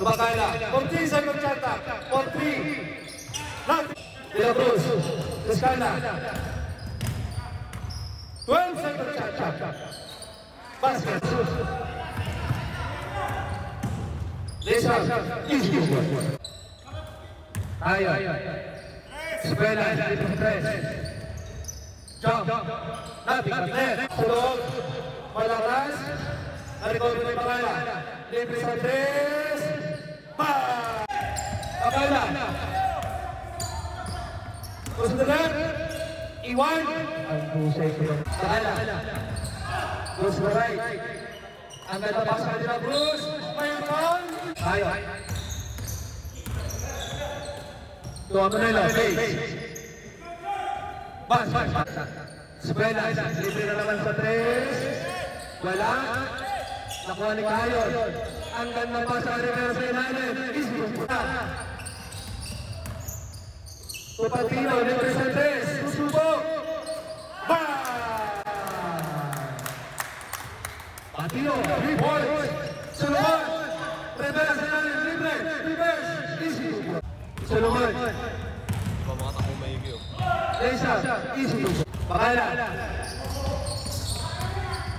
Subakala, 14 second chata, 4-3. De La Cruz, Tuscana. 12 second chata. Basket. Lisa, easy. Tayo. Escuela, tres. Jump. Nothing. Sulog. Malakas. Narecover na yung Bakala. Libre sa tres. Bakala. Push to the left. Iwan. Bakala. Push to the right. Ang ganda pa sa kanila, Bruce. Mayroon. Tayo. Tuwa mo nila. Bas. Escuela. Libre na naman sa tres. Wala. Nakuha ni Kayon. Ang ganda pa sa Rivera sa ilalim. Tupatino, libre sa tres. Susubok. Patino, 3 points. Solomon. Rivera sa ilalim. Libre. Reverse. Easy. Solomon. Pamatakong maigi. Lesa. Easy. Bakala.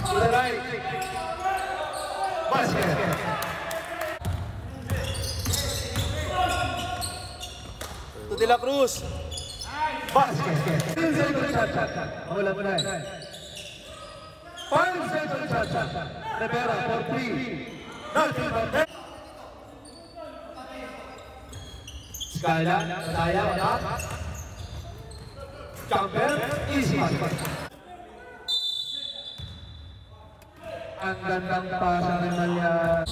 To the right. Basket. To De La Cruz. Basket. 10 second shot. Wala mo na. 5 second shot. Rivera for 3. Nothing but that. Skala. Saya. Jumper. Easy. Ang gandang pasa ni Malia.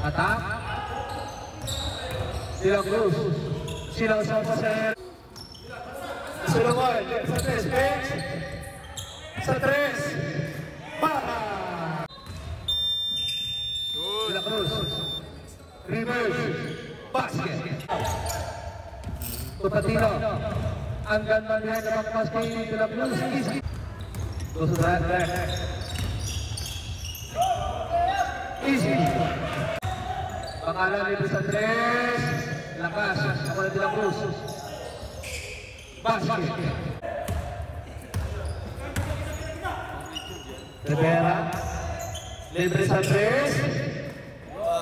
Atak. De La Cruz. Sinasama sa sir. Solomon. Sa tres. Sa tres. Baha. De La Cruz. Reverse. Basket. Tupatino. Ang ganda niya na magpas kay De La Cruz. Easy. Go to that back. Easy. Bakala nito sa tres. Lakas. Ako na De La Cruz. Basket. Rivera. Libre sa tres.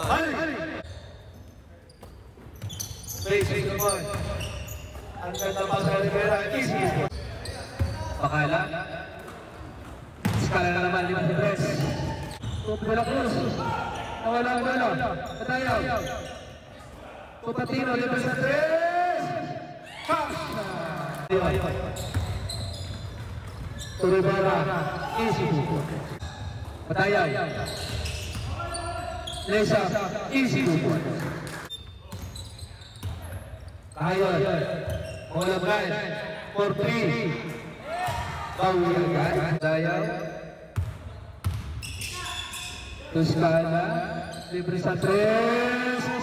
Hali. Facing the ball. Ang ganda pa sa Rivera. Easy. Bakala. Skala na naman. Libre sa tres. De La Cruz. Nawala ang gano. Patayaw. Tupatino. Libre sa tres. To Rivera. Easy. Patayaw. Lesa. Easy. Kayon. Mulaban. 4-3. Bawigan. Patayaw. Tuscana. Libre sa tres.